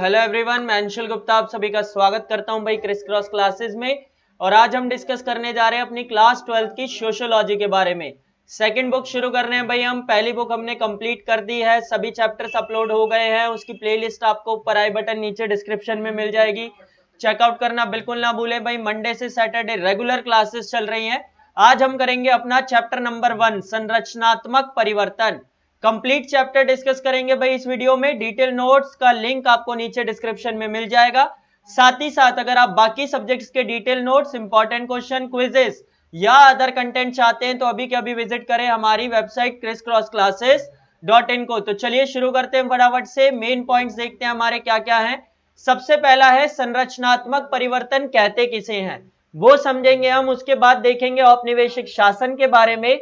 Hello everyone, मैं अंशुल गुप्ता आप सभी का स्वागत करता हूं भाई क्रिस क्रॉस क्लासेस में। और आज हम डिस्कस करने जा रहे हैं अपनी क्लास 12th की सोशियोलॉजी के बारे में। सेकंड बुक शुरू कर रहे हैं भाई हम। पहली बुक हमने कंप्लीट कर दी है, सभी चैप्टर्स अपलोड हो गए हैं। उसकी प्लेलिस्ट आपको ऊपर आई बटन नीचे डिस्क्रिप्शन में मिल जाएगी, चेकआउट करना बिल्कुल ना भूले भाई। मंडे से सैटरडे रेगुलर क्लासेस चल रही हैं। आज हम करेंगे अपना चैप्टर नंबर 1 संरचनात्मक परिवर्तन। कंप्लीट चैप्टर डिस्कस करेंगे भाई इस वीडियो में। डिटेल नोट्स का लिंक आपको नीचे डिस्क्रिप्शन में मिल जाएगा। साथ ही साथ अगर आप बाकी सब्जेक्ट्स के detail notes, important question, quizzes या अदर कंटेंट चाहते हैं तो अभी के अभी विजिट करें हमारी वेबसाइट crisscrossclasses.in को। तो चलिए शुरू करते हैं फटाफट से। मेन पॉइंट्स देखते हैं हमारे क्या क्या हैं। सबसे पहला है संरचनात्मक परिवर्तन कहते किसे हैं, वो समझेंगे हम। उसके बाद देखेंगे औपनिवेशिक शासन के बारे में।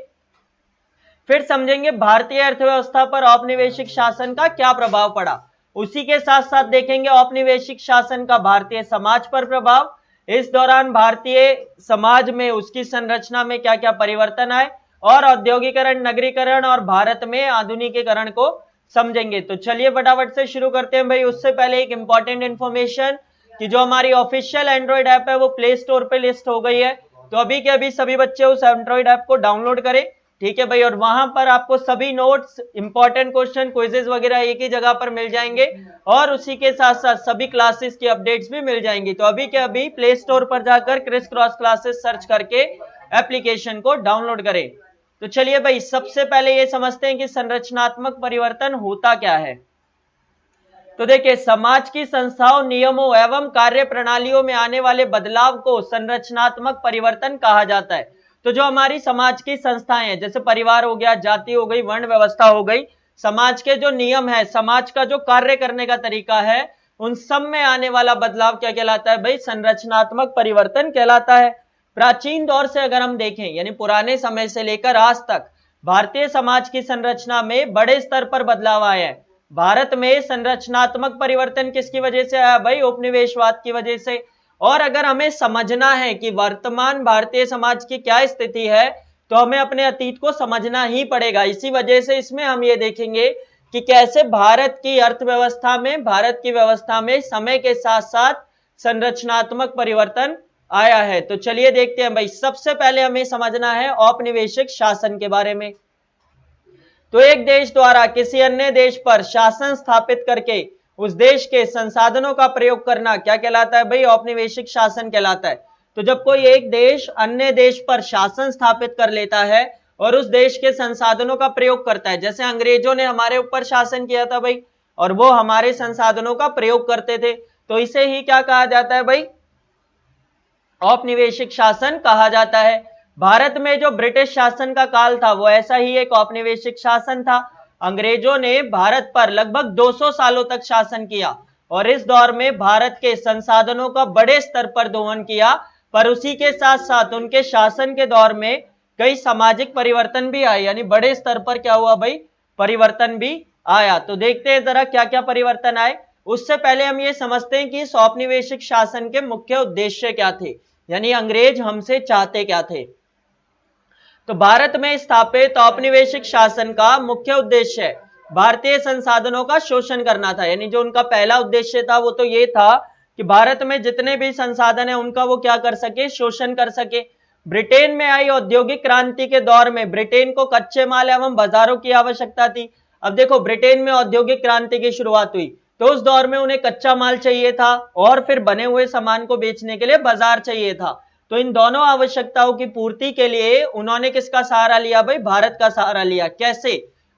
फिर समझेंगे भारतीय अर्थव्यवस्था पर औपनिवेशिक शासन का क्या प्रभाव पड़ा। उसी के साथ साथ देखेंगे औपनिवेशिक शासन का भारतीय समाज पर प्रभाव। इस दौरान भारतीय समाज में उसकी संरचना में क्या क्या परिवर्तन आए, और औद्योगिकरण, नगरीकरण और भारत में आधुनिकीकरण को समझेंगे। तो चलिए फटाफट से शुरू करते हैं भाई। उससे पहले एक इंपॉर्टेंट इंफॉर्मेशन कि जो हमारी ऑफिशियल एंड्रॉइड ऐप है वो प्ले स्टोर पे लिस्ट हो गई है। तो अभी के अभी सभी बच्चे उस एंड्रॉइड ऐप को डाउनलोड करें, ठीक है भाई। और वहां पर आपको सभी नोट्स, इंपॉर्टेंट क्वेश्चन, क्विजेस वगैरह एक ही जगह पर मिल जाएंगे, और उसी के साथ साथ सभी क्लासेस की अपडेट्स भी मिल जाएंगी। तो अभी के अभी प्ले स्टोर पर जाकर क्रिस क्रॉस क्लासेस सर्च करके एप्लीकेशन को डाउनलोड करें। तो चलिए भाई, सबसे पहले ये समझते हैं कि संरचनात्मक परिवर्तन होता क्या है। तो देखिए, समाज की संस्थाओं, नियमों एवं कार्य प्रणालियों में आने वाले बदलाव को संरचनात्मक परिवर्तन कहा जाता है। तो जो हमारी समाज की संस्थाएं हैं, जैसे परिवार हो गया, जाति हो गई, वर्ण व्यवस्था हो गई, समाज के जो नियम है, समाज का जो कार्य करने का तरीका है, उन सब में आने वाला बदलाव क्या कहलाता है भाई? संरचनात्मक परिवर्तन कहलाता है। प्राचीन दौर से अगर हम देखें, यानी पुराने समय से लेकर आज तक भारतीय समाज की संरचना में बड़े स्तर पर बदलाव आए हैं। भारत में संरचनात्मक परिवर्तन किसकी वजह से आया भाई? उपनिवेशवाद की वजह से। और अगर हमें समझना है कि वर्तमान भारतीय समाज की क्या स्थिति है, तो हमें अपने अतीत को समझना ही पड़ेगा। इसी वजह से इसमें हम ये देखेंगे कि कैसे भारत की अर्थव्यवस्था में, भारत की व्यवस्था में समय के साथ साथ संरचनात्मक परिवर्तन आया है। तो चलिए देखते हैं भाई। सबसे पहले हमें समझना है औपनिवेशिक शासन के बारे में। तो एक देश द्वारा किसी अन्य देश पर शासन स्थापित करके उस देश के संसाधनों का प्रयोग करना क्या कहलाता है भाई? औपनिवेशिक शासन कहलाता है। तो जब कोई एक देश अन्य देश पर शासन स्थापित कर लेता है और उस देश के संसाधनों का प्रयोग करता है, जैसे अंग्रेजों ने हमारे ऊपर शासन किया था भाई, और वो हमारे संसाधनों का प्रयोग करते थे, तो इसे ही क्या कहा जाता है भाई? औपनिवेशिक शासन कहा जाता है। भारत में जो ब्रिटिश शासन का काल था वो ऐसा ही एक औपनिवेशिक शासन था। अंग्रेजों ने भारत पर लगभग 200 सालों तक शासन किया, और इस दौर में भारत के संसाधनों का बड़े स्तर पर दोहन किया। पर उसी के साथ साथ उनके शासन के दौर में कई सामाजिक परिवर्तन भी आए, यानी बड़े स्तर पर क्या हुआ भाई? परिवर्तन भी आया। तो देखते हैं जरा क्या क्या परिवर्तन आए। उससे पहले हम ये समझते हैं कि इस औपनिवेशिक शासन के मुख्य उद्देश्य क्या थे, यानी अंग्रेज हमसे चाहते क्या थे। तो भारत में स्थापित औपनिवेशिक शासन का मुख्य उद्देश्य भारतीय संसाधनों का शोषण करना था। यानी जो उनका पहला उद्देश्य था वो तो ये था कि भारत में जितने भी संसाधन है उनका वो क्या कर सके? शोषण कर सके। ब्रिटेन में आई औद्योगिक क्रांति के दौर में ब्रिटेन को कच्चे माल एवं बाजारों की आवश्यकता थी। अब देखो, ब्रिटेन में औद्योगिक क्रांति की शुरुआत हुई तो उस दौर में उन्हें कच्चा माल चाहिए था, और फिर बने हुए सामान को बेचने के लिए बाजार चाहिए था। तो इन दोनों आवश्यकताओं की पूर्ति के लिए उन्होंने किसका सहारा लिया भाई? भारत का सहारा लिया। कैसे?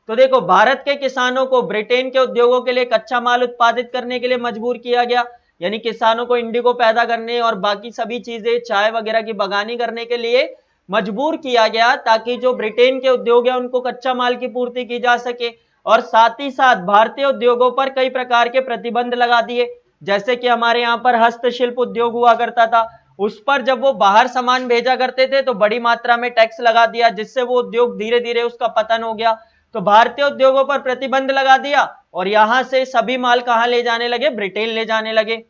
तो देखो, भारत के किसानों को ब्रिटेन के उद्योगों के लिए कच्चा माल उत्पादित करने के लिए मजबूर किया गया। यानी किसानों को इंडिगो पैदा करने और बाकी सभी चीजें, चाय वगैरह की बगानी करने के लिए मजबूर किया गया, ताकि जो ब्रिटेन के उद्योग है उनको कच्चा माल की पूर्ति की जा सके। और साथ ही साथ भारतीय उद्योगों पर कई प्रकार के प्रतिबंध लगा दिए। जैसे कि हमारे यहाँ पर हस्तशिल्प उद्योग हुआ करता था, उस पर जब वो बाहर सामान भेजा करते थे तो बड़ी मात्रा में टैक्स लगा दिया, जिससे वो उद्योग धीरे धीरे उसका पतन हो गया। तो भारतीय उद्योगों पर प्रतिबंध लगा दिया, और यहां से सभी माल कहां ले जाने लगे? ब्रिटेन ले जाने लगे।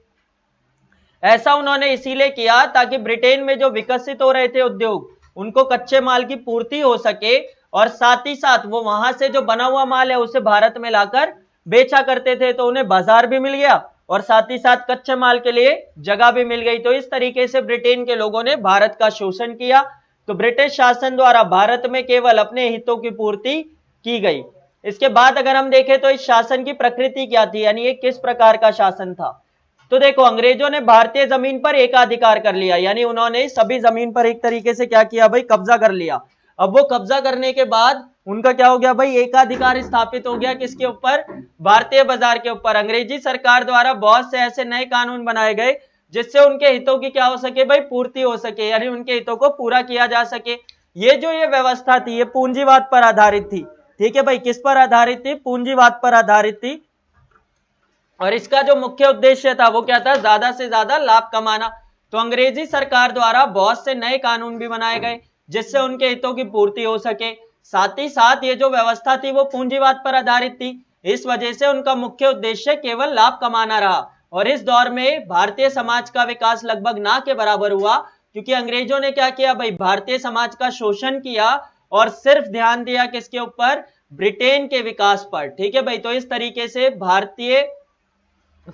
ऐसा उन्होंने इसीलिए किया ताकि ब्रिटेन में जो विकसित हो रहे थे उद्योग, उनको कच्चे माल की पूर्ति हो सके, और साथ ही साथ वो वहां से जो बना हुआ माल है उसे भारत में लाकर बेचा करते थे, तो उन्हें बाजार भी मिल गया और साथ ही साथ कच्चे माल के लिए जगह भी मिल गई। तो इस तरीके से ब्रिटेन के लोगों ने भारत का शोषण किया। तो ब्रिटिश शासन द्वारा भारत में केवल अपने हितों की पूर्ति की गई। इसके बाद अगर हम देखें तो इस शासन की प्रकृति क्या थी, यानी ये किस प्रकार का शासन था। तो देखो, अंग्रेजों ने भारतीय जमीन पर एकाधिकार कर लिया, यानी उन्होंने सभी जमीन पर एक तरीके से क्या किया भाई, कब्जा कर लिया। अब वो कब्जा करने के बाद उनका क्या हो गया भाई, एकाधिकार स्थापित हो गया किसके ऊपर, भारतीय बाजार के ऊपर। अंग्रेजी सरकार द्वारा बहुत से ऐसे नए कानून बनाए गए जिससे उनके हितों की क्या हो सके भाई, पूर्ति हो सके, यानी उनके हितों को पूरा किया जा सके। ये व्यवस्था थी, ये पूंजीवाद पर आधारित थी। ठीक है भाई, किस पर आधारित थी, पूंजीवाद पर आधारित थी। और इसका जो मुख्य उद्देश्य था वो क्या था, ज्यादा से ज्यादा लाभ कमाना। तो अंग्रेजी सरकार द्वारा बहुत से नए कानून भी बनाए गए जिससे उनके हितों की पूर्ति हो सके। साथ ही साथ ये जो व्यवस्था थी वो पूंजीवाद पर आधारित थी, इस वजह से उनका मुख्य उद्देश्य केवल लाभ कमाना रहा। और इस दौर में भारतीय समाज का विकास लगभग ना के बराबर हुआ, क्योंकि अंग्रेजों ने क्या किया भाई, भारतीय समाज का शोषण किया और सिर्फ ध्यान दिया किसके ऊपर, ब्रिटेन के विकास पर। ठीक है भाई, तो इस तरीके से भारतीय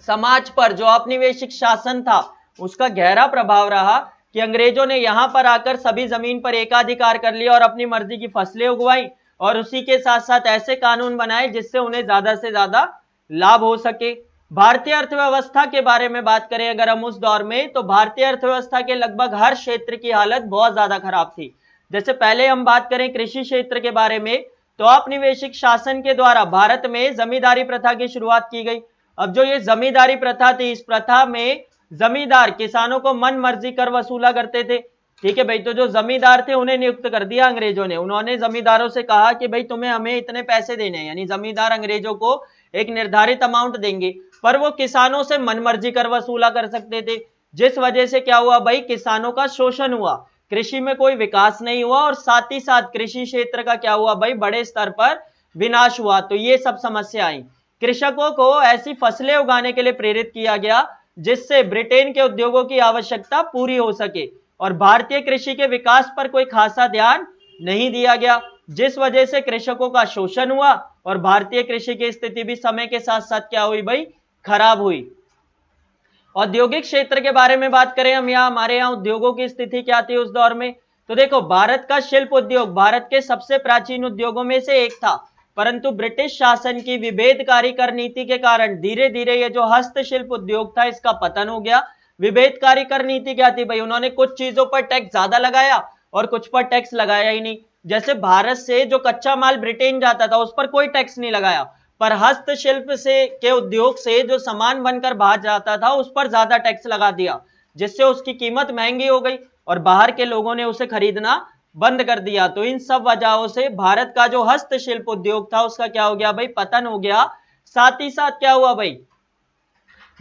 समाज पर जो औपनिवेशिक शासन था उसका गहरा प्रभाव रहा कि अंग्रेजों ने यहां पर आकर सभी जमीन पर एकाधिकार कर लिया और अपनी मर्जी की फसलें उगवाई, और उसी के साथ साथ ऐसे कानून बनाए जिससे उन्हें ज्यादा से ज्यादा लाभ हो सके। भारतीय अर्थव्यवस्था के बारे में बात करें अगर हम उस दौर में, तो भारतीय अर्थव्यवस्था के लगभग हर क्षेत्र की हालत बहुत ज्यादा खराब थी। जैसे पहले हम बात करें कृषि क्षेत्र के बारे में, तो औपनिवेशिक शासन के द्वारा भारत में जमींदारी प्रथा की शुरुआत की गई। अब जो ये जमींदारी प्रथा थी, इस प्रथा में जमींदार किसानों को मन मर्जी कर वसूला करते थे। ठीक है भाई, तो जो जमींदार थे उन्हें नियुक्त कर दिया अंग्रेजों ने। उन्होंने जमींदारों से कहा कि भाई तुम्हें हमें इतने पैसे देने हैं, यानी जमींदार अंग्रेजों को एक निर्धारित अमाउंट देंगे, पर वो किसानों से मनमर्जी कर वसूला कर सकते थे। जिस वजह से क्या हुआ भाई, किसानों का शोषण हुआ, कृषि में कोई विकास नहीं हुआ, और साथ ही साथ कृषि क्षेत्र का क्या हुआ भाई, बड़े स्तर पर विनाश हुआ। तो ये सब समस्या आई। कृषकों को ऐसी फसलें उगाने के लिए प्रेरित किया गया जिससे ब्रिटेन के उद्योगों की आवश्यकता पूरी हो सके, और भारतीय कृषि के विकास पर कोई खासा ध्यान नहीं दिया गया, जिस वजह से कृषकों का शोषण हुआ और भारतीय कृषि की स्थिति भी समय के साथ साथ क्या हुई भाई, खराब हुई। औद्योगिक क्षेत्र के बारे में बात करें हम, यहाँ हमारे यहाँ उद्योगों की स्थिति क्या थी उस दौर में, तो देखो, भारत का शिल्प उद्योग भारत के सबसे प्राचीन उद्योगों में से एक था, परंतु ब्रिटिश शासन की विभेदकारी कर नीति के कारण धीरे धीरे ये जो हस्तशिल्प उद्योग था इसका पतन हो गया। विभेदकारी कर नीति क्या थी भाई, उन्होंने कुछ चीजों पर टैक्स ज्यादा लगाया और कुछ पर टैक्स लगाया ही नहीं। जैसे भारत से जो कच्चा माल ब्रिटेन जाता था उस पर कोई टैक्स नहीं लगाया, पर हस्तशिल्प से के उद्योग से जो सामान बनकर बाहर जाता था उस पर ज्यादा टैक्स लगा दिया, जिससे उसकी कीमत महंगी हो गई और बाहर के लोगों ने उसे खरीदना बंद कर दिया। तो इन सब वजहों से भारत का जो हस्तशिल्प उद्योग था उसका क्या हो गया भाई, पतन हो गया। साथ ही साथ क्या हुआ भाई,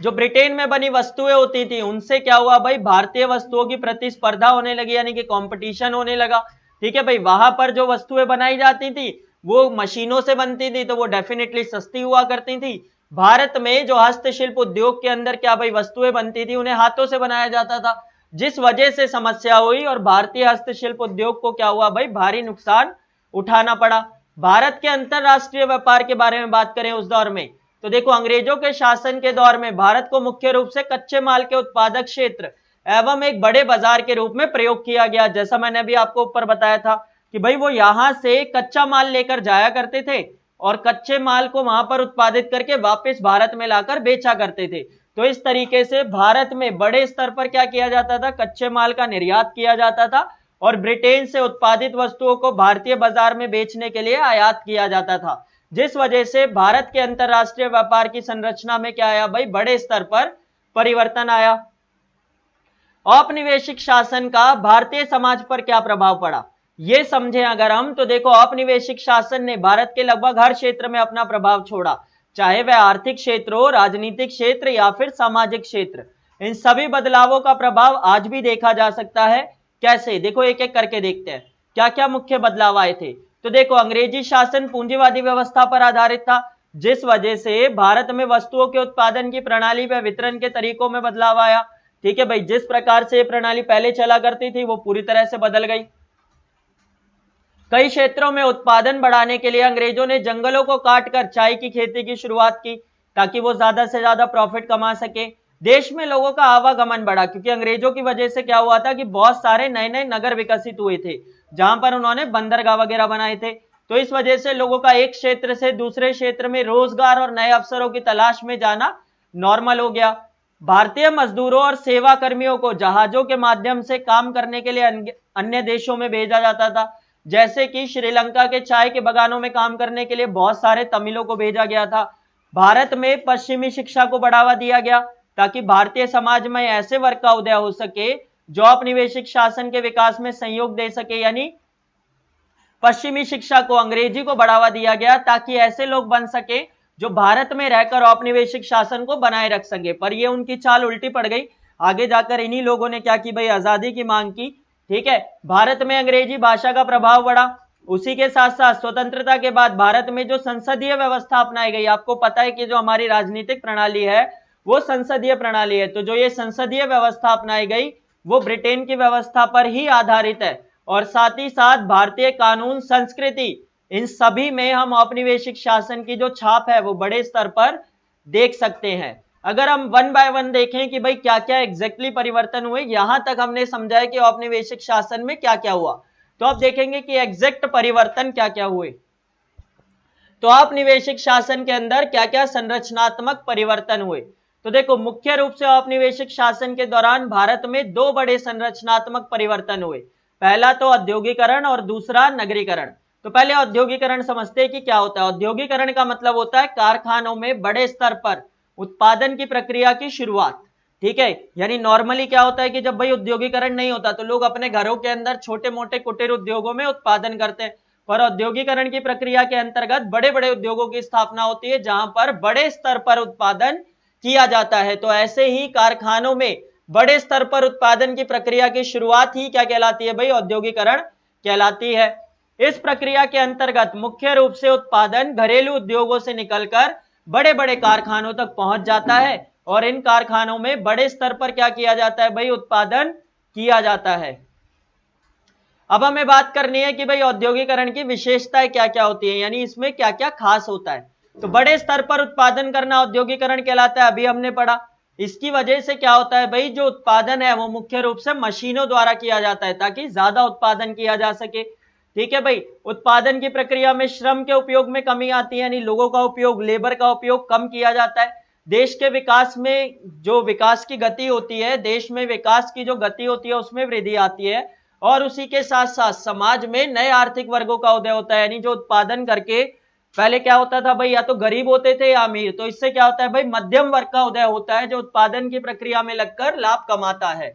जो ब्रिटेन में बनी वस्तुएं होती थी उनसे क्या हुआ भाई, भारतीय वस्तुओं की प्रतिस्पर्धा होने लगी, यानी कि कंपटीशन होने लगा। ठीक है भाई, वहां पर जो वस्तुएं बनाई जाती थी वो मशीनों से बनती थी, तो वो डेफिनेटली सस्ती हुआ करती थी। भारत में जो हस्तशिल्प उद्योग के अंदर क्या भाई वस्तुएं बनती थी उन्हें हाथों से बनाया जाता था, जिस वजह से समस्या हुई और भारतीय हस्तशिल्प उद्योग को क्या हुआ भाई, भारी नुकसान उठाना पड़ा। भारत के अंतरराष्ट्रीय व्यापार के बारे में बात करें उस दौर में, तो देखो, अंग्रेजों के शासन के दौर में भारत को मुख्य रूप से कच्चे माल के उत्पादक क्षेत्र एवं एक बड़े बाजार के रूप में प्रयोग किया गया। जैसा मैंने अभी आपको ऊपर बताया था कि भाई वो यहां से कच्चा माल लेकर जाया करते थे और कच्चे माल को वहां पर उत्पादित करके वापस भारत में लाकर बेचा करते थे। तो इस तरीके से भारत में बड़े स्तर पर क्या किया जाता था, कच्चे माल का निर्यात किया जाता था और ब्रिटेन से उत्पादित वस्तुओं को भारतीय बाजार में बेचने के लिए आयात किया जाता था, जिस वजह से भारत के अंतरराष्ट्रीय व्यापार की संरचना में क्या आया भाई, बड़े स्तर पर परिवर्तन आया। औपनिवेशिक शासन का भारतीय समाज पर क्या प्रभाव पड़ा, ये समझें अगर हम, तो देखो, औपनिवेशिक शासन ने भारत के लगभग हर क्षेत्र में अपना प्रभाव छोड़ा, चाहे वह आर्थिक क्षेत्र हो, राजनीतिक क्षेत्र या फिर सामाजिक क्षेत्र। इन सभी बदलावों का प्रभाव आज भी देखा जा सकता है। कैसे, देखो, एक एक करके देखते हैं क्या क्या मुख्य बदलाव आए थे। तो देखो, अंग्रेजी शासन पूंजीवादी व्यवस्था पर आधारित था, जिस वजह से भारत में वस्तुओं के उत्पादन की प्रणाली व वितरण के तरीकों में बदलाव आया। ठीक है भाई, जिस प्रकार से ये प्रणाली पहले चला करती थी वो पूरी तरह से बदल गई। कई क्षेत्रों में उत्पादन बढ़ाने के लिए अंग्रेजों ने जंगलों को काटकर चाय की खेती की शुरुआत की। ताकि वो ज्यादा से ज्यादा प्रॉफिट कमा सके। देश में लोगों का आवागमन बढ़ा, क्योंकि अंग्रेजों की वजह से क्या हुआ था कि बहुत सारे नए नए नगर विकसित हुए थे, जहां पर उन्होंने बंदरगाह वगैरह बनाए थे। तो इस वजह से लोगों का एक क्षेत्र से दूसरे क्षेत्र में रोजगार और नए अवसरों की तलाश में जाना नॉर्मल हो गया। भारतीय मजदूरों और सेवा कर्मियों को जहाजों के माध्यम से काम करने के लिए अन्य देशों में भेजा जाता था। जैसे कि श्रीलंका के चाय के बगानों में काम करने के लिए बहुत सारे तमिलों को भेजा गया था। भारत में पश्चिमी शिक्षा को बढ़ावा दिया गया, ताकि भारतीय समाज में ऐसे वर्ग का उदय हो सके जो औपनिवेशिक शासन के विकास में सहयोग दे सके। यानी पश्चिमी शिक्षा को, अंग्रेजी को बढ़ावा दिया गया ताकि ऐसे लोग बन सके जो भारत में रहकर औपनिवेशिक शासन को बनाए रख सके। पर ये उनकी चाल उल्टी पड़ गई। आगे जाकर इन्हीं लोगों ने क्या की भाई, आजादी की मांग की। ठीक है, भारत में अंग्रेजी भाषा का प्रभाव बढ़ा। उसी के साथ साथ स्वतंत्रता के बाद भारत में जो संसदीय व्यवस्था अपनाई गई, आपको पता है कि जो हमारी राजनीतिक प्रणाली है वो संसदीय प्रणाली है। तो जो ये संसदीय व्यवस्था अपनाई गई वो ब्रिटेन की व्यवस्था पर ही आधारित है। और साथ ही साथ भारतीय कानून, संस्कृति, इन सभी में हम औपनिवेशिक शासन की जो छाप है वो बड़े स्तर पर देख सकते हैं। अगर हम वन बाय वन देखें कि भाई क्या क्या एग्जैक्टली परिवर्तन हुए, यहां तक हमने समझा है कि औपनिवेशिक शासन में क्या क्या हुआ, तो आप देखेंगे कि एग्जैक्ट परिवर्तन क्या क्या हुए। तो औपनिवेशिक शासन के अंदर क्या क्या संरचनात्मक परिवर्तन हुए, तो देखो मुख्य रूप से औपनिवेशिक शासन के दौरान भारत में दो बड़े संरचनात्मक परिवर्तन हुए। पहला तो औद्योगिकरण और दूसरा नगरीकरण। तो पहले औद्योगिकरण समझते हैं कि क्या होता है। औद्योगिकरण का मतलब होता है कारखानों में बड़े स्तर पर उत्पादन की प्रक्रिया की शुरुआत। ठीक है, यानी नॉर्मली क्या होता है कि जब भाई औद्योगिकरण नहीं होता तो लोग अपने घरों के अंदर छोटे मोटे कुटीर उद्योगों में उत्पादन करते हैं। पर औद्योगिकरण की प्रक्रिया के अंतर्गत बड़े बड़े उद्योगों की स्थापना होती है, जहां पर बड़े स्तर पर उत्पादन किया जाता है। तो ऐसे ही कारखानों में बड़े स्तर पर उत्पादन की प्रक्रिया की शुरुआत ही क्या कहलाती है भाई, औद्योगिकरण कहलाती है। इस प्रक्रिया के अंतर्गत मुख्य रूप से उत्पादन घरेलू उद्योगों से निकलकर बड़े बड़े कारखानों तक पहुंच जाता है, और इन कारखानों में बड़े स्तर पर क्या किया जाता है भाई, उत्पादन किया जाता है। अब हमें बात करनी है कि भाई औद्योगिकरण की विशेषताएं क्या क्या होती है, यानी इसमें क्या क्या खास होता है। तो बड़े स्तर पर उत्पादन करना औद्योगिकरण कहलाता है, अभी हमने पढ़ा। इसकी वजह से क्या होता है भाई, जो उत्पादन है वो मुख्य रूप से मशीनों द्वारा किया जाता है, ताकि ज्यादा उत्पादन किया जा सके। ठीक है भाई, उत्पादन की प्रक्रिया में श्रम के उपयोग में कमी आती है, यानी लोगों का उपयोग, लेबर का उपयोग कम किया जाता है। देश के विकास में जो विकास की गति होती है, देश में विकास की जो गति होती है उसमें वृद्धि आती है। और उसी के साथ साथ समाज में नए आर्थिक वर्गों का उदय होता है, यानी जो उत्पादन करके, पहले क्या होता था भाई, या तो गरीब होते थे या अमीर, तो इससे क्या होता है भाई, मध्यम वर्ग का उदय होता है जो उत्पादन की प्रक्रिया में लगकर लाभ कमाता है।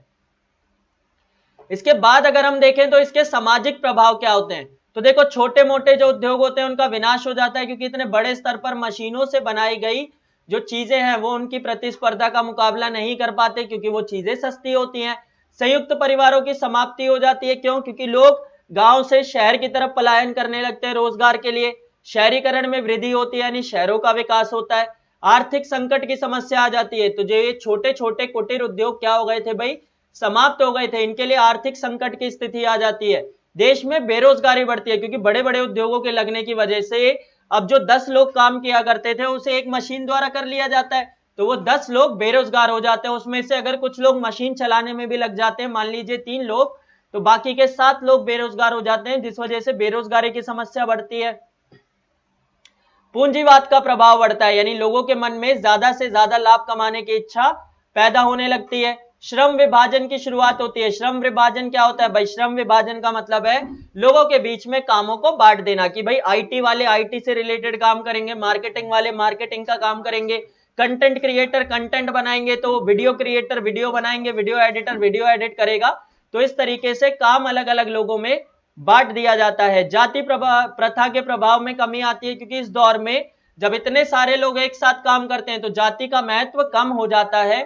इसके बाद अगर हम देखें तो इसके सामाजिक प्रभाव क्या होते हैं, तो देखो छोटे मोटे जो उद्योग होते हैं उनका विनाश हो जाता है, क्योंकि इतने बड़े स्तर पर मशीनों से बनाई गई जो चीजें हैं वो उनकी प्रतिस्पर्धा का मुकाबला नहीं कर पाते, क्योंकि वो चीजें सस्ती होती हैं। संयुक्त परिवारों की समाप्ति हो जाती है, क्यों, क्योंकि लोग गांव से शहर की तरफ पलायन करने लगते हैं रोजगार के लिए। शहरीकरण में वृद्धि होती है, यानी शहरों का विकास होता है। आर्थिक संकट की समस्या आ जाती है, तो जो ये छोटे छोटे कुटीर उद्योग क्या हो गए थे भाई, समाप्त हो गए थे, इनके लिए आर्थिक संकट की स्थिति आ जाती है। देश में बेरोजगारी बढ़ती है, क्योंकि बड़े बड़े उद्योगों के लगने की वजह से अब जो 10 लोग काम किया करते थे उसे एक मशीन द्वारा कर लिया जाता है, तो वो 10 लोग बेरोजगार हो जाते हैं। उसमें से अगर कुछ लोग मशीन चलाने में भी लग जाते हैं, मान लीजिए 3 लोग, तो बाकी के 7 लोग बेरोजगार हो जाते हैं, जिस वजह से बेरोजगारी की समस्या बढ़ती है। पूंजीवाद का प्रभाव बढ़ता है, यानी लोगों के मन में ज्यादा से ज्यादा लाभ कमाने की इच्छा पैदा होने लगती है। श्रम विभाजन की शुरुआत होती है। श्रम विभाजन क्या होता है भाई, श्रम विभाजन का मतलब है लोगों के बीच में कामों को बांट देना, कि भाई आईटी वाले आईटी से रिलेटेड काम करेंगे, मार्केटिंग वाले मार्केटिंग का काम करेंगे, कंटेंट क्रिएटर कंटेंट बनाएंगे, तो वीडियो क्रिएटर वीडियो बनाएंगे, वीडियो एडिटर वीडियो एडिट करेगा। तो इस तरीके से काम अलग अलग लोगों में बांट दिया जाता है। जाति प्रथा के प्रभाव में कमी आती है, क्योंकि इस दौर में जब इतने सारे लोग एक साथ काम करते हैं तो जाति का महत्व कम हो जाता है।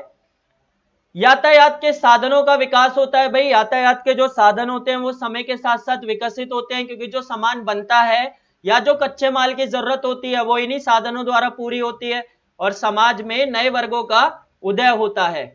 यातायात के साधनों का विकास होता है भाई। यातायात के जो साधन होते हैं वो समय के साथ साथ विकसित होते हैं, क्योंकि जो सामान बनता है या जो कच्चे माल की जरूरत होती है वो इन्हीं साधनों द्वारा पूरी होती है, और समाज में नए वर्गों का उदय होता है।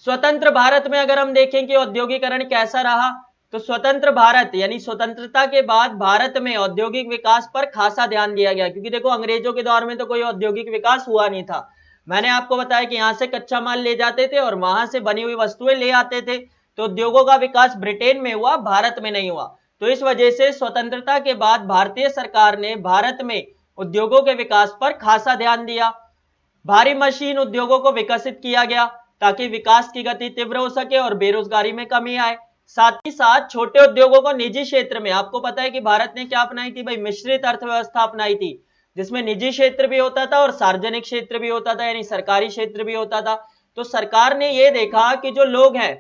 स्वतंत्र भारत में अगर हम देखें कि औद्योगिकरण कैसा रहा, तो स्वतंत्र भारत यानी स्वतंत्रता के बाद भारत में औद्योगिक विकास पर खासा ध्यान दिया गया, क्योंकि देखो अंग्रेजों के दौर में तो कोई औद्योगिक विकास हुआ नहीं था। मैंने आपको बताया कि यहां से कच्चा माल ले जाते थे और वहां से बनी हुई वस्तुएं ले आते थे, तो उद्योगों का विकास ब्रिटेन में हुआ, भारत में नहीं हुआ। तो इस वजह से स्वतंत्रता के बाद भारतीय सरकार ने भारत में उद्योगों के विकास पर खासा ध्यान दिया। भारी मशीन उद्योगों को विकसित किया गया ताकि विकास की गति तीव्र हो सके और बेरोजगारी में कमी आए। साथ ही साथ छोटे उद्योगों को निजी क्षेत्र में, आपको पता है कि भारत ने क्या अपनाई थी भाई, मिश्रित अर्थव्यवस्था अपनाई थी, जिसमें निजी क्षेत्र भी होता था और सार्वजनिक क्षेत्र भी होता था, यानी सरकारी क्षेत्र भी होता था। तो सरकार ने यह देखा कि जो लोग हैं,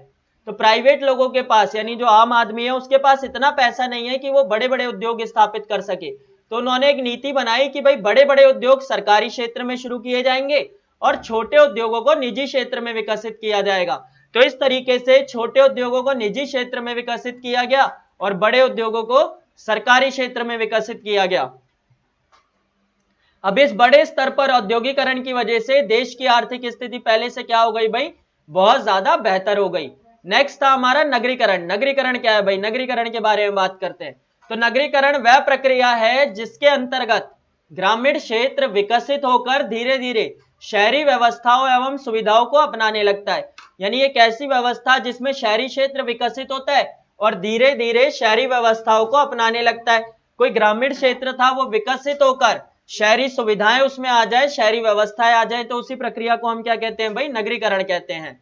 तो प्राइवेट लोगों के पास यानी जो आम आदमी है उसके पास इतना पैसा नहीं है कि वो बड़े बड़े उद्योग स्थापित कर सके। तो उन्होंने एक नीति बनाई कि भाई बड़े बड़े उद्योग सरकारी क्षेत्र में शुरू किए जाएंगे और छोटे उद्योगों को निजी क्षेत्र में विकसित किया जाएगा। तो इस तरीके से छोटे उद्योगों को निजी क्षेत्र में विकसित किया गया और बड़े उद्योगों को सरकारी क्षेत्र में विकसित किया गया। अब इस बड़े स्तर पर औद्योगिकरण की वजह से देश की आर्थिक स्थिति पहले से क्या हो गई भाई, बहुत ज्यादा बेहतर हो गई। नेक्स्ट था हमारा नगरीकरण। नगरीकरण क्या है भाई, नगरीकरण के बारे में बात करते हैं। तो नगरीकरण वह प्रक्रिया है जिसके अंतर्गत ग्रामीण क्षेत्र विकसित होकर धीरे धीरे शहरी व्यवस्थाओं एवं सुविधाओं को अपनाने लगता है। यानी एक ऐसी व्यवस्था जिसमें शहरी क्षेत्र विकसित होता है और धीरे धीरे शहरी व्यवस्थाओं को अपनाने लगता है। कोई ग्रामीण क्षेत्र था वो विकसित होकर शहरी सुविधाएं उसमें आ जाए, शहरी व्यवस्थाएं आ जाए, तो उसी प्रक्रिया को हम क्या कहते हैं भाई, नगरीकरण कहते हैं।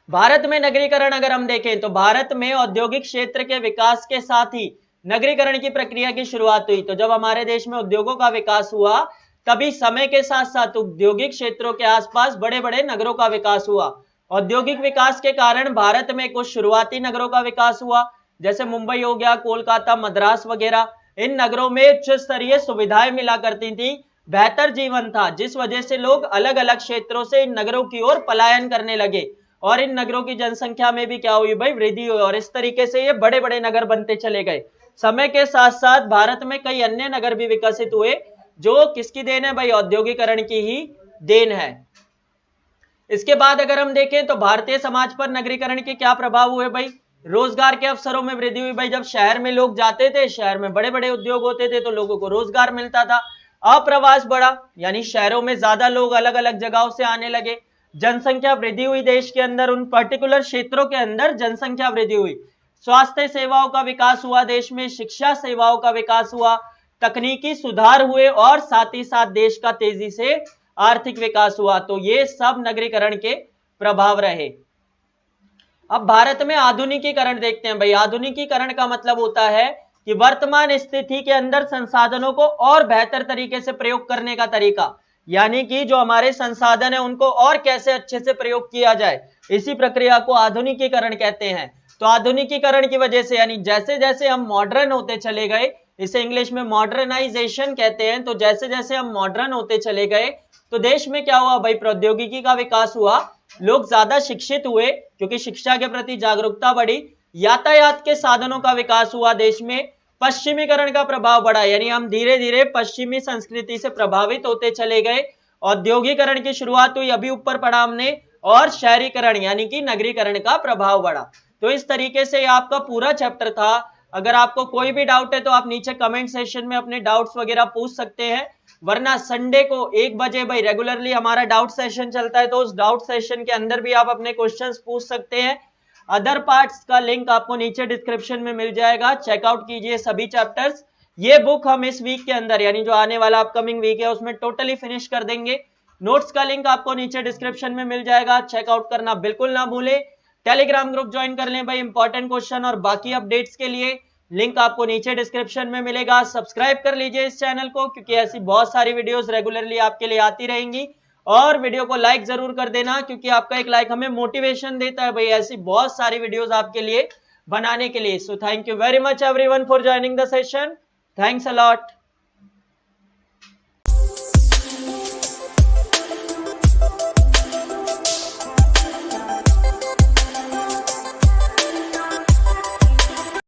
भारत में नगरीकरण अगर हम देखें तो भारत में औद्योगिक क्षेत्र के विकास के साथ ही नगरीकरण की प्रक्रिया की शुरुआत हुई। तो जब हमारे देश में उद्योगों का विकास हुआ तभी समय के साथ साथ औद्योगिक क्षेत्रों के आसपास बड़े बड़े नगरों का विकास हुआ। औद्योगिक विकास के कारण भारत में कुछ शुरुआती नगरों का विकास हुआ, जैसे मुंबई हो गया, कोलकाता, मद्रास वगैरह। इन नगरों में उच्च स्तरीय सुविधाएं मिला करती थी, बेहतर जीवन था, जिस वजह से लोग अलग अलग क्षेत्रों से इन नगरों की ओर पलायन करने लगे और इन नगरों की जनसंख्या में भी क्या हुई भाई, वृद्धि हुई और इस तरीके से ये बड़े बड़े नगर बनते चले गए। समय के साथ साथ भारत में कई अन्य नगर भी विकसित हुए, जो किसकी देन है भाई, औद्योगिकरण की ही देन है। इसके बाद अगर हम देखें तो भारतीय समाज पर नगरीकरण के क्या प्रभाव हुए भाई, रोजगार के अवसरों में वृद्धि हुई भाई। जब शहर में लोग जाते थे, शहर में बड़े बड़े उद्योग होते थे तो लोगों को रोजगार मिलता था। अप्रवास बढ़ा, यानी शहरों में ज्यादा लोग अलग अलग जगहों से आने लगे। जनसंख्या वृद्धि हुई, देश के अंदर उन पर्टिकुलर क्षेत्रों के अंदर जनसंख्या वृद्धि हुई। स्वास्थ्य सेवाओं का विकास हुआ देश में, शिक्षा सेवाओं का विकास हुआ, तकनीकी सुधार हुए और साथ ही साथ देश का तेजी से आर्थिक विकास हुआ। तो ये सब नगरीकरण के प्रभाव रहे। अब भारत में आधुनिकीकरण देखते हैं भाई। आधुनिकीकरण का मतलब होता है कि वर्तमान स्थिति के अंदर संसाधनों को और बेहतर तरीके से प्रयोग करने का तरीका, यानी कि जो हमारे संसाधन है उनको और कैसे अच्छे से प्रयोग किया जाए, इसी प्रक्रिया को आधुनिकीकरण कहते हैं। तो आधुनिकीकरण की वजह से यानी जैसे जैसे हम मॉडर्न होते चले गए, इसे इंग्लिश में मॉडर्नाइजेशन कहते हैं, तो जैसे जैसे हम मॉडर्न होते चले गए तो देश में क्या हुआ भाई, प्रौद्योगिकी का विकास हुआ, लोग ज्यादा शिक्षित हुए क्योंकि शिक्षा के प्रति जागरूकता बढ़ी, यातायात के साधनों का विकास हुआ देश में, पश्चिमीकरण का प्रभाव बढ़ा, यानी हम धीरे धीरे पश्चिमी संस्कृति से प्रभावित होते चले गए, औद्योगिकरण की शुरुआत हुई, अभी ऊपर पढ़ा हमने, और शहरीकरण यानी कि नगरीकरण का प्रभाव बढ़ा। तो इस तरीके से आपका पूरा चैप्टर था। अगर आपको कोई भी डाउट है तो आप नीचे कमेंट सेक्शन में अपने डाउट्स वगैरह पूछ सकते हैं, वरना संडे को 1 बजे भाई रेगुलरली हमारा डाउट सेशन चलता है, तो उस डाउट सेशन के अंदर भी आप अपने क्वेश्चंस पूछ सकते हैं। अदर पार्ट्स का लिंक आपको नीचे डिस्क्रिप्शन में मिल जाएगा, चेकआउट कीजिए सभी चैप्टर्स। ये बुक हम इस वीक के अंदर यानी जो आने वाला अपकमिंग वीक है उसमें टोटली फिनिश कर देंगे। नोट्स का लिंक आपको नीचे डिस्क्रिप्शन में मिल जाएगा, चेकआउट करना बिल्कुल ना भूले। टेलीग्राम ग्रुप ज्वाइन कर लें भाई, इंपॉर्टेंट क्वेश्चन और बाकी अपडेट्स के लिए, लिंक आपको नीचे डिस्क्रिप्शन में मिलेगा। सब्सक्राइब कर लीजिए इस चैनल को, क्योंकि ऐसी बहुत सारी वीडियोस रेगुलरली आपके लिए आती रहेंगी। और वीडियो को लाइक जरूर कर देना, क्योंकि आपका एक लाइक हमें मोटिवेशन देता है भाई ऐसी बहुत सारी वीडियोस आपके लिए बनाने के लिए। So thank you very much everyone for joining the session. Thanks a lot.